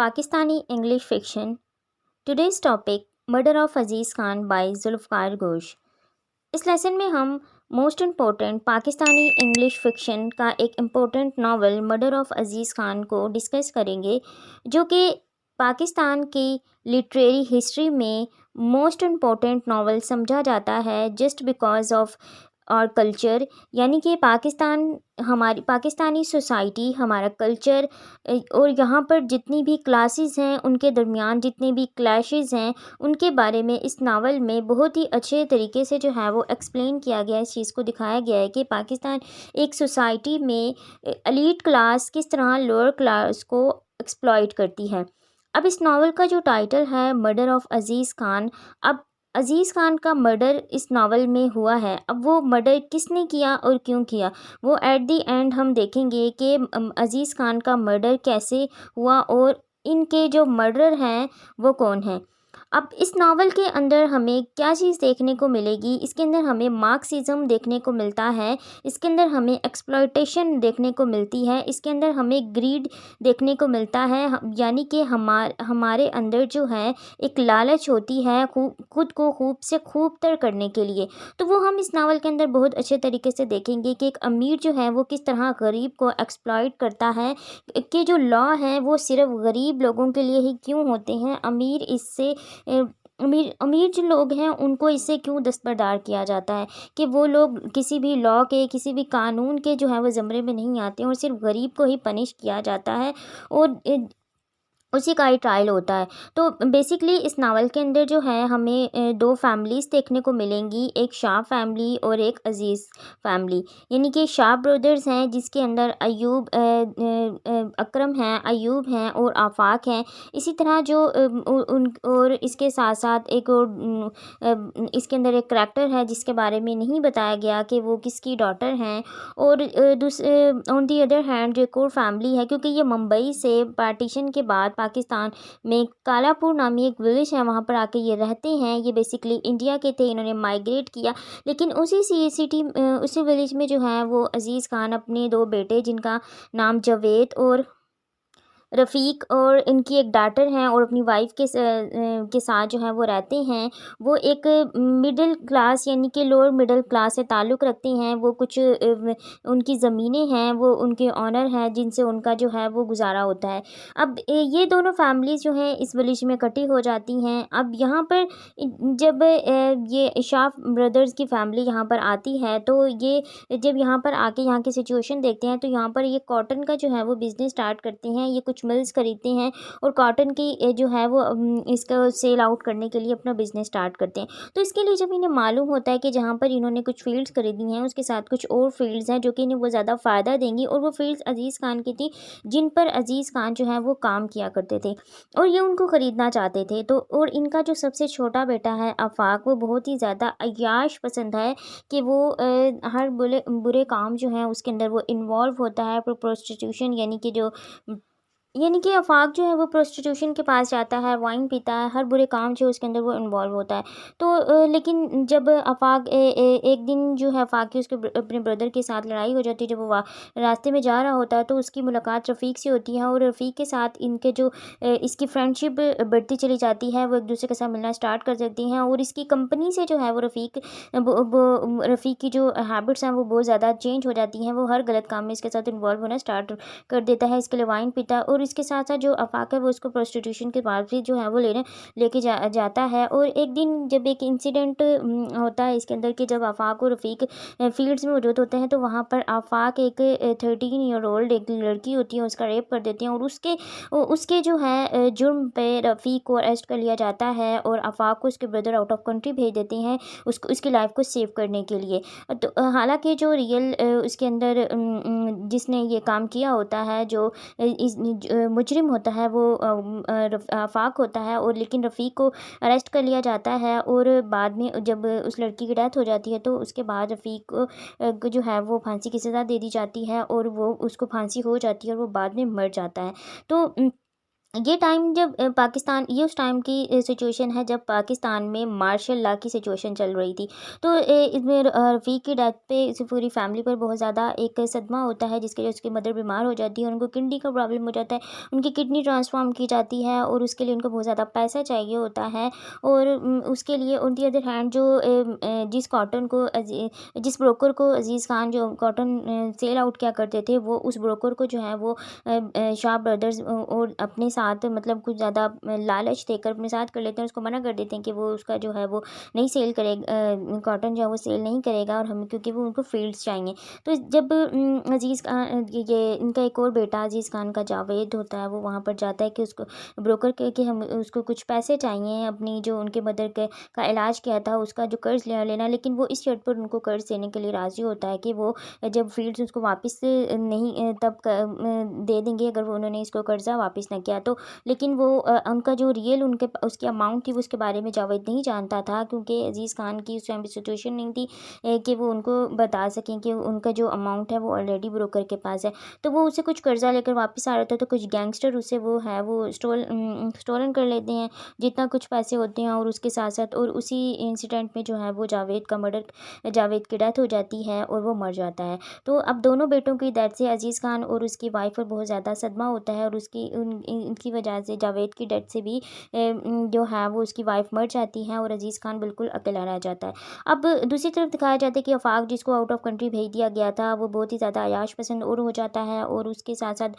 Pakistani English fiction. Today's topic Murder of Aziz Khan by Zulfiqar Ghosh. इस lesson में हम most important Pakistani English fiction का एक इम्पोर्टेंट नावल मर्डर ऑफ अजीज़ खान को discuss करेंगे, जो कि पाकिस्तान की लिटरेरी हिस्ट्री में मोस्ट इम्पोर्टेंट नावल समझा जाता है जस्ट बिकॉज ऑफ और कल्चर। यानी कि हमारी पाकिस्तानी सोसाइटी, हमारा कल्चर और यहाँ पर जितनी भी क्लासेस हैं उनके दरमियान जितने भी क्लैशेस हैं उनके बारे में इस नावल में बहुत ही अच्छे तरीके से जो है वो एक्सप्लेन किया गया है। इस चीज़ को दिखाया गया है कि पाकिस्तान एक सोसाइटी में एलीट क्लास किस तरह लोअर क्लास को एक्सप्लॉइट करती है। अब इस नावल का जो टाइटल है मर्डर ऑफ अजीज़ खान, अब अजीज़ खान का मर्डर इस नावल में हुआ है। अब वो मर्डर किसने किया और क्यों किया, वो एट दी एंड हम देखेंगे कि अजीज़ खान का मर्डर कैसे हुआ और इनके जो मर्डर हैं वो कौन हैं। अब इस नावल के अंदर हमें क्या चीज़ देखने को मिलेगी, इसके अंदर हमें मार्क्सिज्म देखने को मिलता है, इसके अंदर हमें एक्सप्लॉयटेशन देखने को मिलती है, इसके अंदर हमें ग्रीड देखने को मिलता है। यानी कि हमारे अंदर जो है एक लालच होती है खुद को खूब से खूब तर करने के लिए। तो वो हम इस नावल के अंदर बहुत अच्छे तरीके से देखेंगे कि एक अमीर जो है वो किस तरह गरीब को एक्सप्लॉइट करता है, कि जो लॉ है वो सिर्फ गरीब लोगों के लिए ही क्यों होते हैं, अमीर इससे अमीर अमीर जो लोग हैं उनको इससे क्यों दस्तबरदार किया जाता है कि वो लोग किसी भी लॉ के, किसी भी कानून के जो है वो ज़मरे में नहीं आते और सिर्फ गरीब को ही पनिश किया जाता है और उसी का ही ट्रायल होता है। तो बेसिकली इस नावल के अंदर जो है हमें दो फैमिलीज़ देखने को मिलेंगी, एक शाह फैमिली और एक अजीज़ फैमिली। यानी कि शाह ब्रदर्स हैं जिसके अंदर अकरम हैं, अयूब हैं और आफाक हैं। इसी तरह जो उन और इसके साथ साथ एक और इसके अंदर एक करैक्टर है जिसके बारे में नहीं बताया गया कि वो किसकी डॉटर हैं। और दूसरे ऑन दी अदर हैंड जो एक और फैमिली है, क्योंकि ये मुंबई से पार्टीशन के बाद पाकिस्तान में कालापुर नामी एक विलेज है, वहाँ पर आके ये रहते हैं। ये बेसिकली इंडिया के थे, इन्होंने माइग्रेट किया, लेकिन उसी विलेज में जो है वो अजीज़ खान अपने दो बेटे जिनका नाम जावेद और रफ़ीक और इनकी एक डॉटर हैं और अपनी वाइफ के साथ जो है वो रहते हैं। वो एक मिडिल क्लास यानी कि लोअर मिडिल क्लास से ताल्लुक़ रखते हैं। वो कुछ उनकी ज़मीनें हैं वो उनके ऑनर हैं जिनसे उनका जो है वो गुजारा होता है। अब ये दोनों फैमिलीज़ जो हैं इस विलेज में इकट्ठी हो जाती हैं। अब यहाँ पर जब ये शाह ब्रदर्स की फैमिली यहाँ पर आती है तो ये जब यहाँ पर आके यहाँ की सिचुएशन देखते हैं तो यहाँ पर ये कॉटन का जो है वो बिज़नेस स्टार्ट करते हैं। ये कुछ मिल्स खरीदते हैं और कॉटन की जो है वो इसका सेल आउट करने के लिए अपना बिज़नेस स्टार्ट करते हैं। तो इसके लिए जब इन्हें मालूम होता है कि जहाँ पर इन्होंने कुछ फील्ड्स खरीदी हैं उसके साथ कुछ और फील्ड्स हैं जो कि इन्हें वो ज़्यादा फ़ायदा देंगी, और वो फील्ड्स अजीज़ खान की थी जिन पर अजीज़ खान जो है वो काम किया करते थे और ये उनको ख़रीदना चाहते थे। तो और इनका जो सबसे छोटा बेटा है आफाक, वो बहुत ही ज़्यादा अय्याश पसंद है कि वो हर बुरे काम जो हैं उसके अंदर वो इन्वॉल्व होता है। प्रोस्टिट्यूशन यानी कि आफाक जो है वो प्रोस्टिट्यूशन के पास जाता है, वाइन पीता है, हर बुरे काम जो उसके अंदर वो इन्वॉल्व होता है। तो लेकिन जब आफाक एक दिन जो है आफाक की उसके अपने ब्रदर के साथ लड़ाई हो जाती है, जब वो रास्ते में जा रहा होता है तो उसकी मुलाकात रफ़ीक से होती है और रफ़ीक के साथ इनके जो इसकी फ्रेंडशिप बढ़ती चली जाती है। वो एक दूसरे के साथ मिलना स्टार्ट कर देती हैं और इसकी कंपनी से जो है वो रफ़ीक की जो हैबिट्स हैं वो बहुत ज़्यादा चेंज हो जाती हैं। वो हर गलत काम में इसके साथ इन्वॉल्व होना स्टार्ट कर देता है, इसके लिए वाइन पीता है। और इसके साथ साथ जो आफाक है वो उसको प्रोस्टिट्यूशन के बाद भी जो है वो लेके जाता है। और एक दिन जब एक इंसिडेंट होता है इसके अंदर कि जब आफाक और रफ़ीक फील्ड्स में मौजूद होते हैं तो वहाँ पर आफाक एक 13 ईयर ओल्ड एक लड़की होती है, उसका रेप कर देते हैं और उसके जो है जुर्म पे रफ़ीक को अरेस्ट कर लिया जाता है और आफाक को उसके ब्रदर आउट ऑफ कंट्री भेज देते हैं उसकी लाइफ को सेव करने के लिए। तो हालांकि जो रियल उसके अंदर जिसने ये काम किया होता है, जो मुजरिम होता है वो आफाक होता है, और लेकिन रफ़ीक को अरेस्ट कर लिया जाता है। और बाद में जब उस लड़की की डेथ हो जाती है तो उसके बाद रफ़ीक को जो है वो फांसी की सज़ा दे दी जाती है और वो उसको फांसी हो जाती है और वो बाद में मर जाता है। तो ये टाइम जब पाकिस्तान, ये उस टाइम की सिचुएशन है जब पाकिस्तान में मार्शल लॉ की सिचुएशन चल रही थी। तो इसमें रफ़ीक की डेथ पे इस पूरी फैमिली पर बहुत ज़्यादा एक सदमा होता है, जिसकी वजह से उसकी मदर बीमार हो जाती है और उनको किडनी का प्रॉब्लम हो जाता है। उनकी किडनी ट्रांसफ़ॉर्म की जाती है और उसके लिए उनको बहुत ज़्यादा पैसा चाहिए होता है। और उसके लिए ऑन दी अदर हैंड जो जिस कॉटन को जिस ब्रोकर को अज़ीज़ खान जो कॉटन सेल आउट किया करते थे, वो उस ब्रोकर को जो है वो शाह ब्रदर्स और अपने साथ मतलब कुछ ज़्यादा लालच देकर अपने साथ कर लेते हैं, उसको मना कर देते हैं कि वो उसका जो है वो नहीं सेल करेगा, कॉटन जो है वो सेल नहीं करेगा और हम, क्योंकि वो उनको फील्ड्स चाहिए। तो जब अज़ीज़ खान, ये इनका एक और बेटा अज़ीज़ खान का जावेद होता है, वो वहाँ पर जाता है कि उसको ब्रोकर के कि हम उसको कुछ पैसे चाहिए अपनी जो उनके मदर के का इलाज किया था उसका जो कर्ज़ लेना, लेकिन वो इस शर्त पर उनको कर्ज़ देने के लिए राज़ी होता है कि वो जब फील्ड्स उसको वापस नहीं तब दे देंगे अगर वो उन्होंने इसको कर्ज़ा वापस ना किया तो। लेकिन वो उनका जो रियल उनके उसकी अमाउंट थी, वो उसके बारे में जावेद नहीं जानता था, क्योंकि अज़ीज़ खान की उस टाइम पे सिचुएशन नहीं थी कि वो उनको बता सकें कि उनका जो अमाउंट है वो ऑलरेडी ब्रोकर के पास है। तो वो उससे कुछ कर्ज़ा लेकर वापस आ रहा था, तो कुछ गैंगस्टर उसे वो है वो स्टोलन कर लेते हैं जितना कुछ पैसे होते हैं, और उसके साथ-साथ और उसी इंसिडेंट में जो है वो जावेद की डेथ हो जाती है और वो मर जाता है। तो अब दोनों बेटों की डेथ से अज़ीज़ खान और उसकी वाइफ पर बहुत ज़्यादा सदमा होता है, और उसकी इनकी वजह से जावेद की डेथ से भी जो है वो उसकी वाइफ मर जाती है और अज़ीज़ खान बिल्कुल अकेला रह जाता है। अब दूसरी तरफ दिखाया जाता है कि आफाक, जिसको आउट ऑफ कंट्री भेज दिया गया था, वो बहुत ही ज़्यादा अय्याश पसंद और हो जाता है, और उसके साथ साथ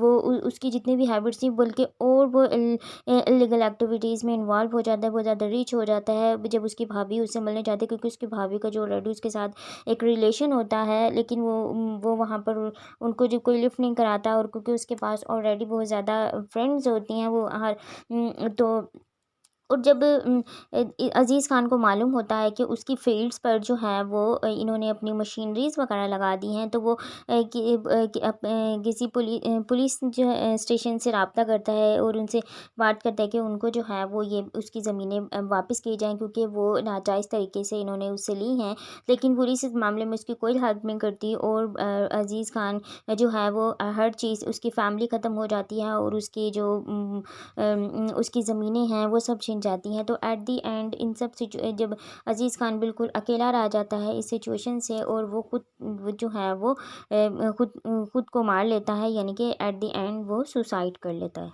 वो उसकी जितनी भी हैबिट्स थी बल्कि और वो इलीगल एक्टिविटीज़ में इन्वॉल्व हो जाता है, बहुत ज़्यादा रिच हो जाता है जब उसकी भाभी उससे मिलने जाती है, क्योंकि उसकी भाभी का जो ऑलरेडी उसके साथ एक रिलेशन होता है, लेकिन वो वहाँ पर उनको जो कोई लिफ्ट नहीं कराता, और क्योंकि उसके पास ऑलरेडी बहुत ज़्यादा फ्रेंड्स होती हैं वो हर तो और जब अज़ीज़ खान को मालूम होता है कि उसकी फील्ड्स पर जो है वो इन्होंने अपनी मशीनरीज़ वगैरह लगा दी हैं, तो वो किसी पुलिस जो है स्टेशन से रब्ता करता है और उनसे बात करता है कि उनको जो है वो ये उसकी ज़मीनें वापस की जाएँ, क्योंकि वो नाजायज़ तरीके से इन्होंने उससे ली हैं। लेकिन पुलिस इस मामले में उसकी कोई हेल्प नहीं करती, और अज़ीज़ खान जो है वो हर चीज़, उसकी फैमिली ख़त्म हो जाती है और उसकी जो उसकी ज़मीनें हैं वो सब छिन जाती हैं। तो एट द एंड इन सब जब अज़ीज़ खान बिल्कुल अकेला रह जाता है इस सिचुएशन से, और वो खुद वो जो है वो खुद को मार लेता है, यानी कि एट द एंड वो सुसाइड कर लेता है।